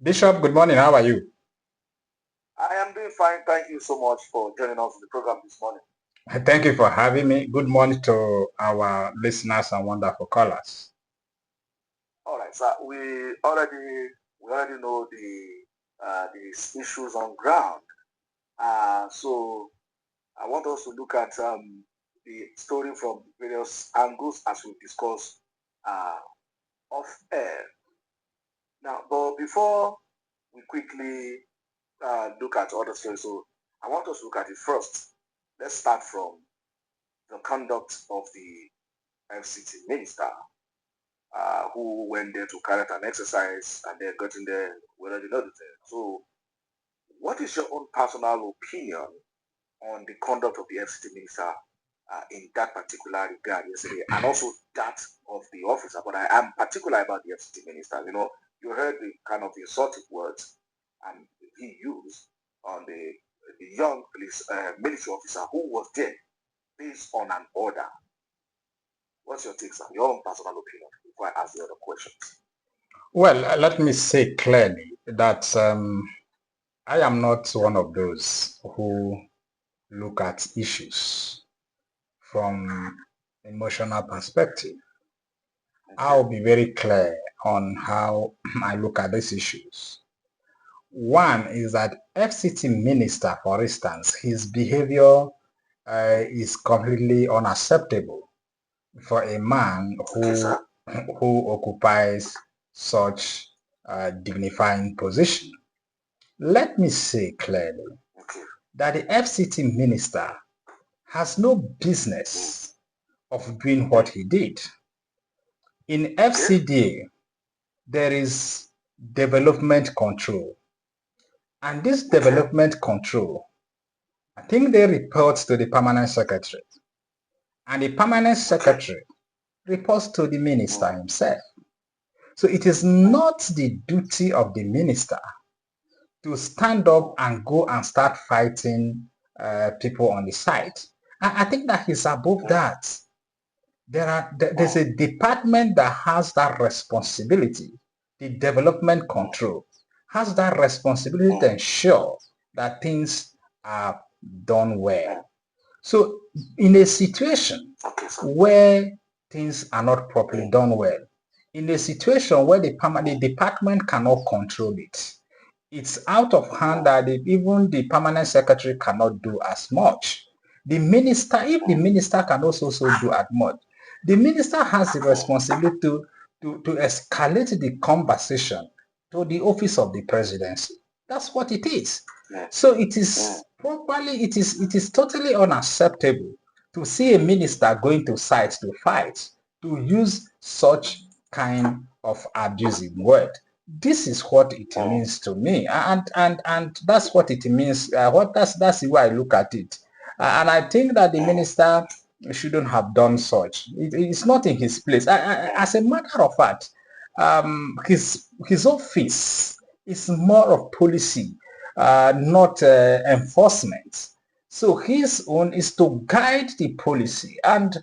Bishop, good morning. How are you? I am doing fine. Thank you so much for joining us on the program this morning. Thank you for having me. Good morning to our listeners and wonderful callers. All right, sir. We already know the issues on ground. So I want us to look at the story from various angles as we discuss uh, off air. Now, but before we quickly look at other stories, so I want us to look at it first. Let's start from the conduct of the FCT minister who went there to carry out an exercise and then got in there. We already know the thing. So, what is your own personal opinion on the conduct of the FCT minister in that particular regard yesterday, and also that of the officer? But I am particular about the FCT minister. You heard the kind of insulting words and he used on the young police military officer who was there based on an order. What's your take, sir? Your own personal opinion before I ask the other questions. Well, let me say clearly that I am not one of those who look at issues from emotional perspective. I'll be very clear on how I look at these issues. One is that FCT minister, for instance, his behavior is completely unacceptable for a man Okay, who occupies such a dignifying position. Let me say clearly okay. that the FCT minister has no business of doing what he did. In Okay. FCDA, there is development control. And this Okay. development control, I think they report to the permanent secretary. And the permanent Okay. secretary reports to the minister himself. So it is not the duty of the minister to stand up and go and start fighting people on the side. I think that he's above that. There's a department that has that responsibility. The development control has that responsibility to ensure that things are done well. So in a situation Okay, sir. where things are not properly done well, in a situation where the department cannot control it, it's out of hand that even the permanent secretary cannot do as much. The minister, if the minister can also do as much, the minister has the responsibility to escalate the conversation to the office of the presidency. That's what it is. So it is properly, it is totally unacceptable to see a minister going to sites to fight, to use such kind of abusive word. This is what it means to me, and that's what it means. That's the way I look at it, and I think that the minister shouldn't have done such. It's not in his place. As a matter of fact, his office is more of policy, not enforcement. So his own is to guide the policy, and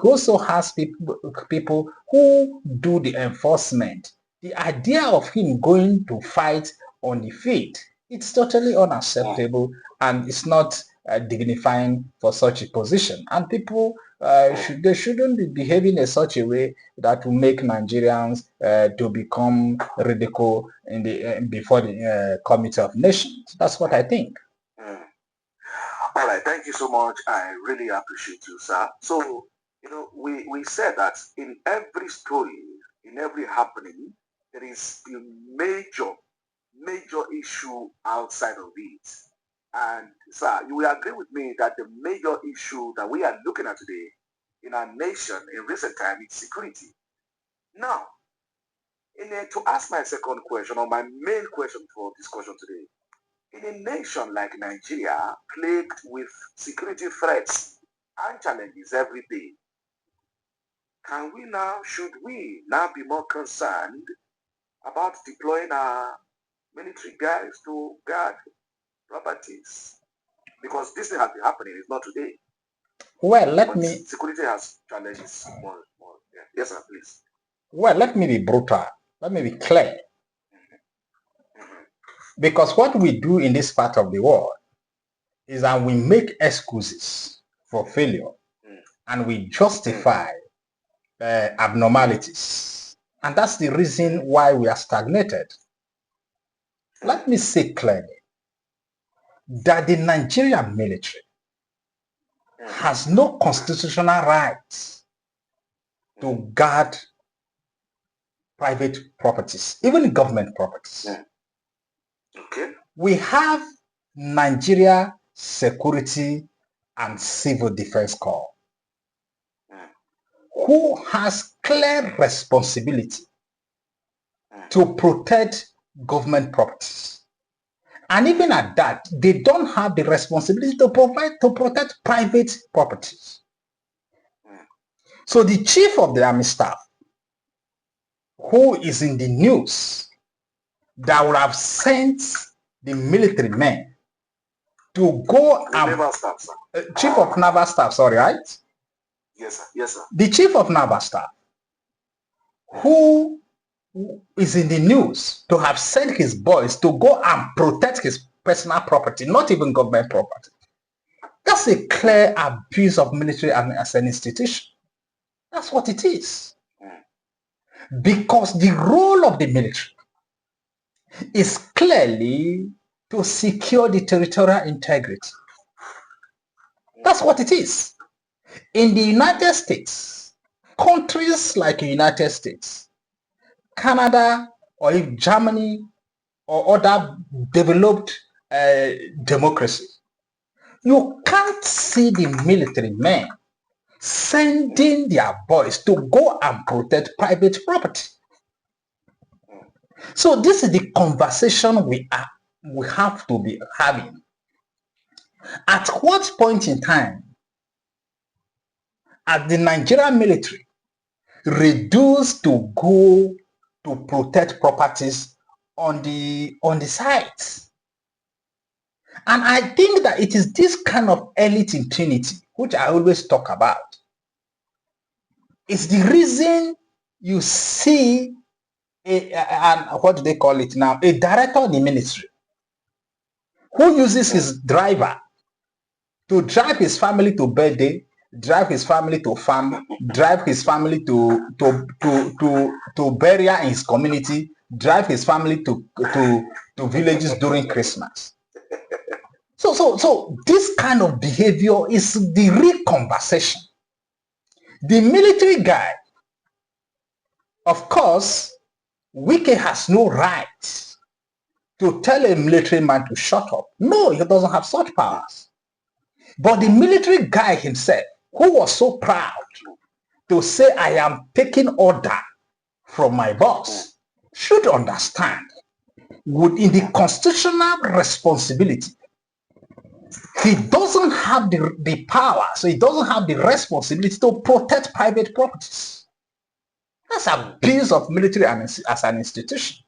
also has people who do the enforcement. The idea of him going to fight on the field, it's totally unacceptable, and it's not dignifying for such a position. And people they shouldn't be behaving in such a way that will make Nigerians to become ridicule in the before the Committee of Nations. That's what I think. All right, thank you so much. I really appreciate you, sir. So, we said that in every story, in every happening, there is a major issue outside of it. And, sir, you will agree with me that the major issue that we are looking at today in our nation in recent time is security. Now, to ask my second question or my main question for discussion today, in a nation like Nigeria, plagued with security threats and challenges every day, should we now be more concerned about deploying our military guys to guard properties? Because this thing has been happening, it's not today. Well, But security has challenges more. Yeah. Yes, sir, please. let me be brutal. Let me be clear. Because what we do in this part of the world is that we make excuses for failure and we justify abnormalities. And that's the reason why we are stagnated. Let me say clearly that the Nigerian military has no constitutional rights to guard private properties, even government properties. Okay. We have Nigeria Security and Civil Defense Corps, who has clear responsibility to protect government properties. And even at that, they don't have the responsibility to protect private properties. So the chief of the army staff, who is in the news, that would have sent the military men to go Naval staff, sir. Chief of naval staff, sorry, right? Yes, sir. Yes, sir. The chief of naval staff, who is in the news to have sent his boys to go and protect his personal property, not even government property. That's a clear abuse of military as an institution. That's what it is. Because the role of the military is clearly to secure the territorial integrity. That's what it is. In the United States, countries like the United States, Canada, or if Germany, or other developed democracies, you can't see the military men sending their boys to go and protect private property. So this is the conversation we have to be having. At what point in time, as the Nigerian military reduced to go to protect properties on the sites? And I think that it is this kind of elite impunity, which I always talk about. It's the reason you see what do they call it now? A director of the ministry who uses his driver to drive his family to birthday, drive his family to farm, drive his family to burial in his community, drive his family to villages during Christmas. So this kind of behavior is the real conversation. The military guy, of course, Wike has no right to tell a military man to shut up. No, he doesn't have such powers. But the military guy himself, who was so proud to say, I am taking order from my boss, should understand, in the constitutional responsibility, he doesn't have the power, so he doesn't have the responsibility to protect private properties. That's abuse of military as an institution.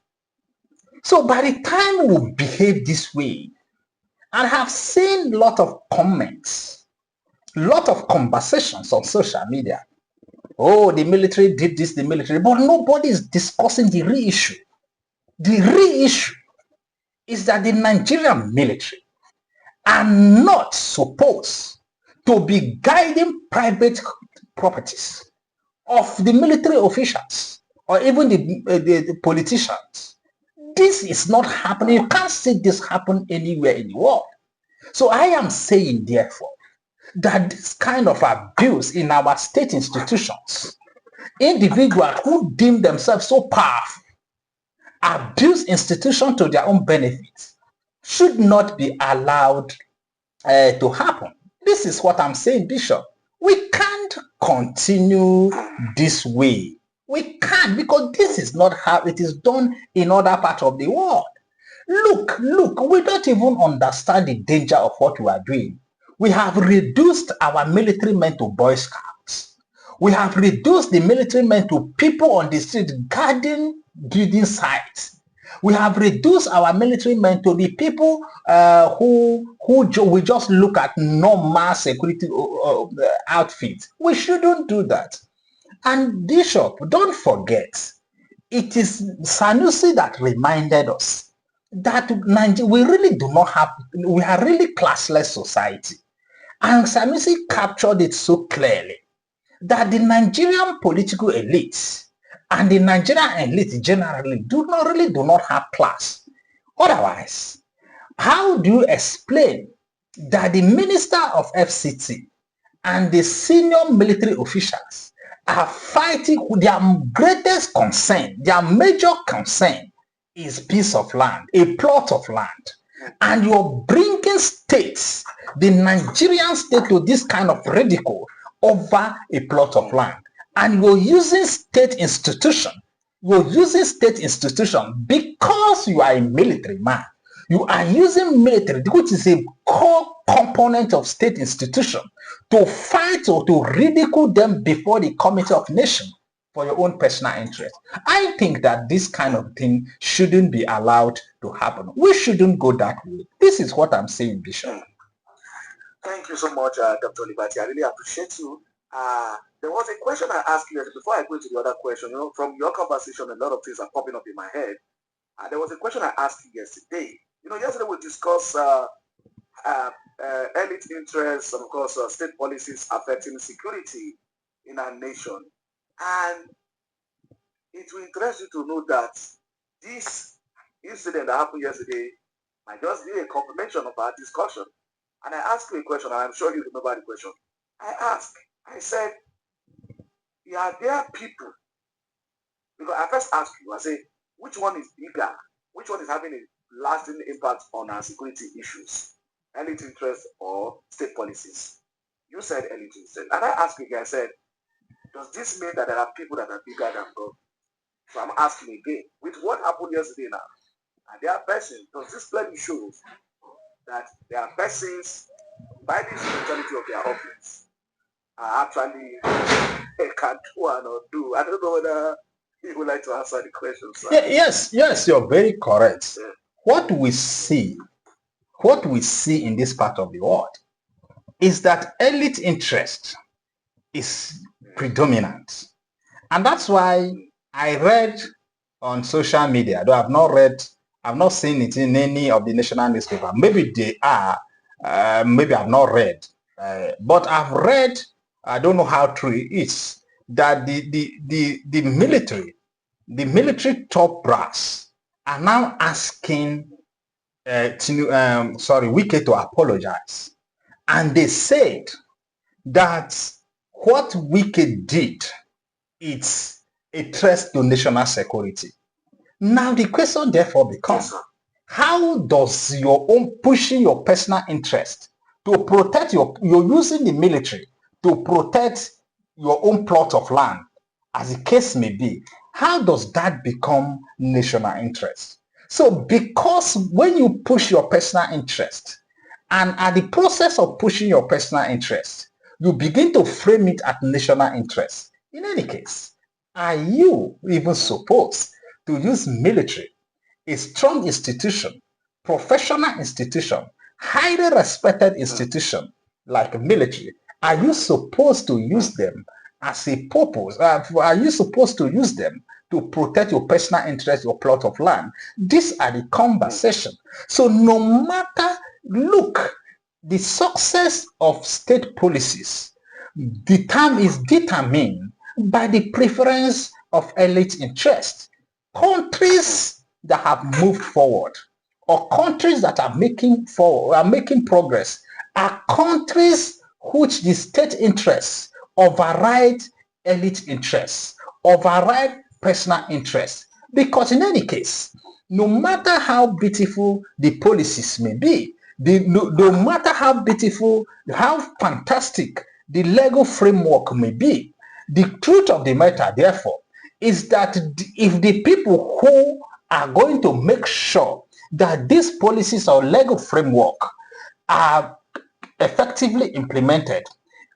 So by the time we behave this way, and have seen a lot of comments, a lot of conversations on social media, oh, the military did this, the military, but nobody is discussing the real issue. The real issue is that the Nigerian military are not supposed to be guiding private properties of the military officials or even the politicians. This is not happening. You can't see this happen anywhere in the world. So I am saying, therefore, that this kind of abuse in our state institutions, individuals who deem themselves so powerful, abuse institutions to their own benefit, should not be allowed to happen. This is what I'm saying, Bishop. We can't continue this way. We can't, because this is not how it is done in other parts of the world. Look, we don't even understand the danger of what we are doing. We have reduced our military men to Boy Scouts. We have reduced the military men to people on the street guarding building sites. We have reduced our military men to the people who we just look at normal security outfits. We shouldn't do that. And Bishop, don't forget, it is Sanusi that reminded us that we really do not have, we are really classless society. And Sanusi captured it so clearly that the Nigerian political elites and the Nigerian elite generally do not have class. Otherwise, how do you explain that the minister of FCT and the senior military officials are fighting with their greatest concern, their major concern is piece of land, a plot of land. And you're bringing states, the Nigerian state, to this kind of ridicule over a plot of land. And you're using state institution. You're using state institution because you are a military man. You are using military, which is a core component of state institution, to fight or to ridicule them before the Committee of Nations for your own personal interest. I think that this kind of thing shouldn't be allowed to happen. We shouldn't go that way. This is what I'm saying, Bishop. Thank you so much, Dr. Liberty. I really appreciate you. There was a question I asked you before I go to the other question. From your conversation, a lot of things are popping up in my head. There was a question I asked you yesterday. Yesterday we discussed elite interests and, of course, state policies affecting security in our nation. And it will interest you to know that this incident that happened yesterday might just be a confirmation of our discussion. And I asked you a question, and I'm sure you remember the question. I said, are there people? Because I first asked you, I said, which one is bigger? Which one is having a lasting impact on our security issues? Elite interest or state policies? You said elite interest. And I asked you again, I said, does this mean that there are people that are bigger than God? So I'm asking again, with what happened yesterday now, and there are persons, does this clearly shows that there are persons by the spirituality of their office are actually can do and not do? I don't know whether you would like to answer the question, sir. Yes, you're very correct. Yeah. What we see in this part of the world is that elite interest is predominant. And that's why I read on social media, though I've not seen it in any of the national newspapers. Maybe they are, maybe I've not read. But I've read, I don't know how true it is, that the military top brass are now asking Wike to apologize. And they said that what Wike did, it's a threat to national security. Now the question therefore becomes, how does your own pushing your personal interest to protect you're using the military to protect your own plot of land, as the case may be, how does that become national interest? So because when you push your personal interest, and at the process of pushing your personal interest, you begin to frame it at national interest. In any case, are you even supposed to use military, a strong institution, professional institution, highly respected institution like military? Are you supposed to use them as a purpose? Are you supposed to use them to protect your personal interest, your plot of land? These are the conversation. So no matter, look, the success of state policies, the term is determined by the preference of elite interest. Countries that have moved forward or countries that are making progress are countries which the state interests override elite interests, override personal interests. Because in any case, no matter how beautiful the policies may be, no matter how beautiful, how fantastic the legal framework may be, the truth of the matter, therefore, is that if the people who are going to make sure that these policies or legal framework are effectively implemented,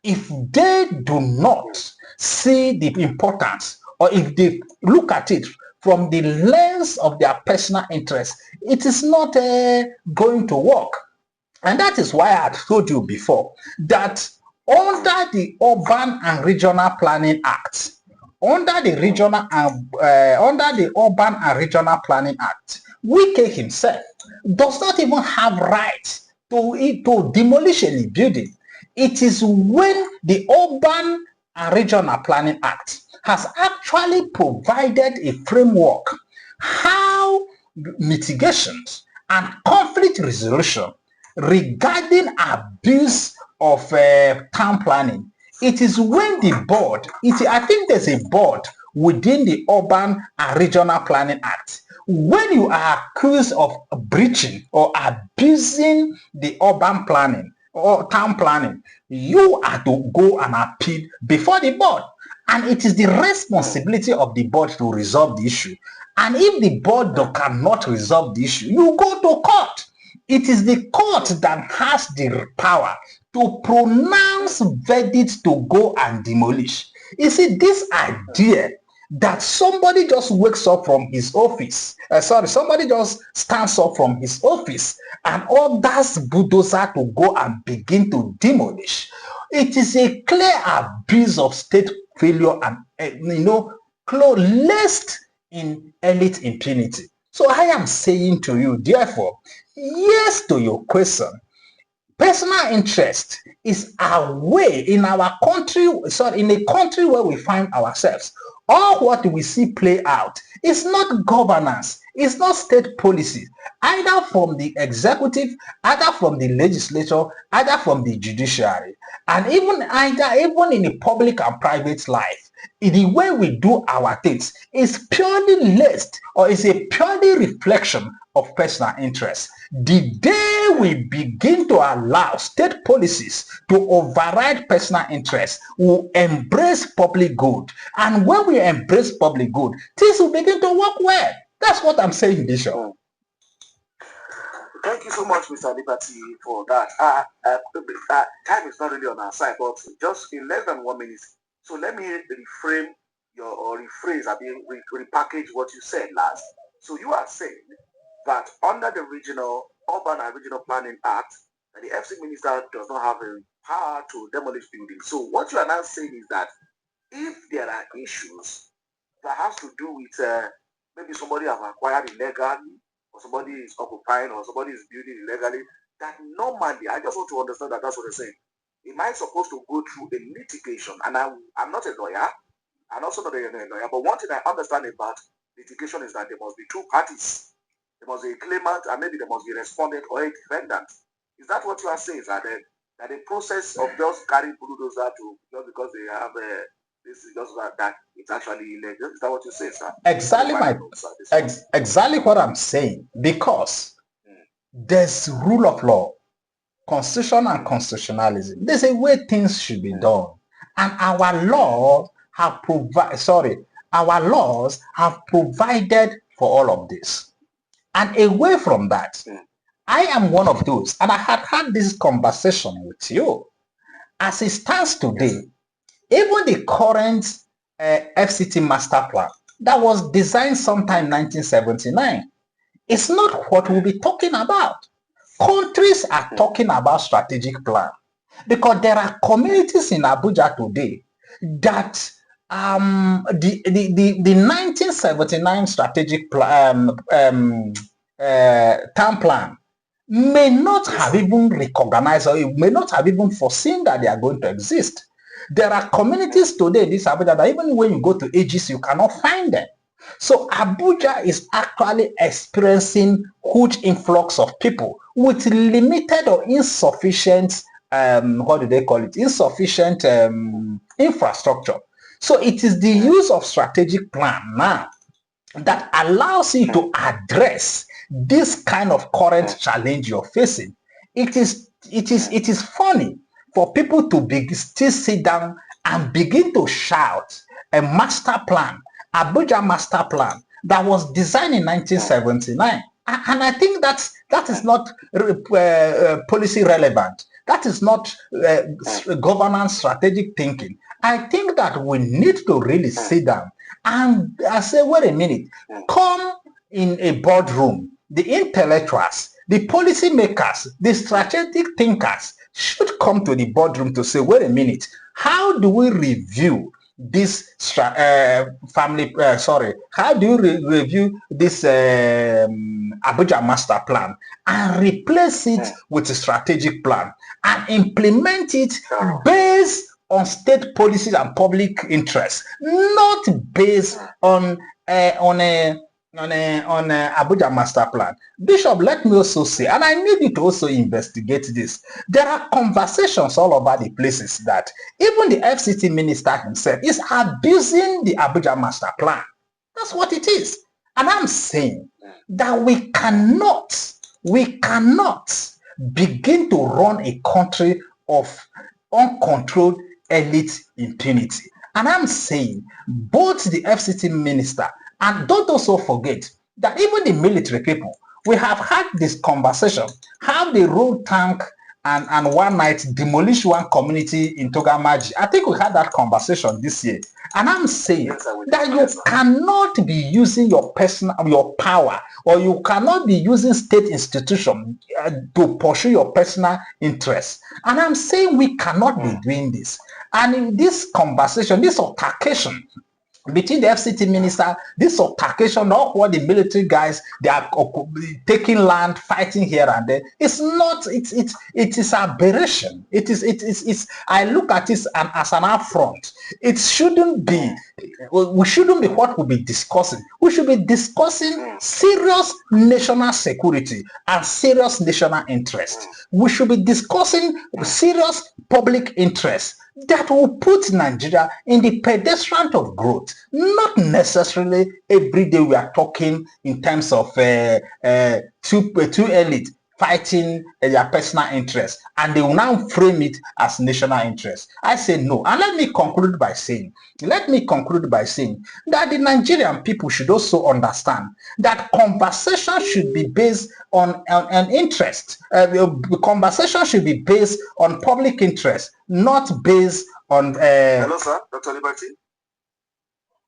if they do not see the importance, or if they look at it from the lens of their personal interest, it is not going to work. And that is why I had told you before that under the Urban and Regional Planning Act, under the regional and under the Urban and Regional Planning Act, Wike himself does not even have rights to demolish any building. It is when the Urban and Regional Planning Act has actually provided a framework how mitigations and conflict resolution regarding abuse of town planning. It is when the board, I think there's a board within the Urban and Regional Planning Act. When you are accused of breaching or abusing the urban planning or town planning, you are to go and appeal before the board. And it is the responsibility of the board to resolve the issue. And if the board cannot resolve the issue, you go to court. It is the court that has the power to pronounce verdicts to go and demolish. You see, this idea that somebody just wakes up from his office, somebody just stands up from his office and orders bulldozer to go and begin to demolish. It is a clear abuse of state failure and, laced in elite impunity. So I am saying to you, therefore, yes to your question. Personal interest is a way in our country, in a country where we find ourselves. All what we see play out is not governance, it's not state policy, either from the executive, either from the legislature, either from the judiciary, and even in the public and private life. The way we do our things is purely laced or is a purely reflection of personal interest. The day we begin to allow state policies to override personal interest, we embrace public good. And when we embrace public good, things will begin to work well. That's what I'm saying, Bishop. Thank you so much, Mr. Liberty, for that. Time is not really on our side, but just in less than 1 minute. So let me rephrase, repackage what you said last. So you are saying that under the Urban and Regional Planning Act, the FC Minister does not have a power to demolish buildings. So what you are now saying is that if there are issues that has to do with maybe somebody has acquired illegally, or somebody is occupying, or somebody is building illegally, that normally, I just want to understand that that's what they're saying. Am I supposed to go through a litigation? And I'm not a lawyer. I'm also not a lawyer. But one thing I understand about litigation is that there must be two parties. There must be a claimant, and maybe there must be a respondent or a defendant. Is that what you are saying? That the process of just carrying bulldozer to just because they have this is just that it's actually illegal? Is that what you say, sir? Exactly what I'm saying. Because there's rule of law, constitution and constitutionalism. There's a way things should be done, and our laws have provided for all of this. And away from that, I am one of those, and I had this conversation with you. As it stands today, even the current FCT master plan that was designed sometime 1979 is not what we'll be talking about. Countries are talking about strategic plan because there are communities in Abuja today that the 1979 strategic town plan may not have even recognized or may not have even foreseen that they are going to exist. There are communities today in this Abuja that even when you go to AGC, you cannot find them. So Abuja is actually experiencing huge influx of people with limited or insufficient, insufficient infrastructure. So it is the use of strategic plan now that allows you to address this kind of current challenge you're facing. It is funny for people to still sit down and begin to shout a master plan, Abuja master plan that was designed in 1979. And I think that is not policy relevant. That is not governance strategic thinking. I think that we need to really sit down and say, wait a minute, come in a boardroom, the intellectuals, the policy makers, the strategic thinkers should come to the boardroom to say, wait a minute, how do we review this family, how do you review this Abuja master plan and replace it with a strategic plan and implement it based on state policies and public interest, not based on Abuja master plan? Bishop, let me also say, and I need you to also investigate this. There are conversations all over the places that even the FCT minister himself is abusing the Abuja master plan. That's what it is. And I'm saying that we cannot begin to run a country of uncontrolled elite impunity. And I'm saying both the FCT minister, and don't also forget that even the military people, we have had this conversation, how they roll tank and one night demolish one community in Togamaji. I think we had that conversation this year. And I'm saying that you cannot be using your power, or you cannot be using state institution to pursue your personal interests. And I'm saying we cannot be doing this. And in this conversation, this altercation between the FCT minister, this altercation, not what the military guys, they are taking land, fighting here and there. It's not. It is aberration. It is. I look at it as an affront. It shouldn't be. We shouldn't be what we'll be discussing. We should be discussing serious national security and serious national interest. We should be discussing serious public interest that will put Nigeria in the pedestrian of growth. Not necessarily every day we are talking in terms of two elite fighting their personal interests, and they will now frame it as national interest. I say no. And let me conclude by saying that the Nigerian people should also understand that conversation should be based on an interest. Conversation should be based on public interest, not based on... Hello, sir. Dr. Liberty?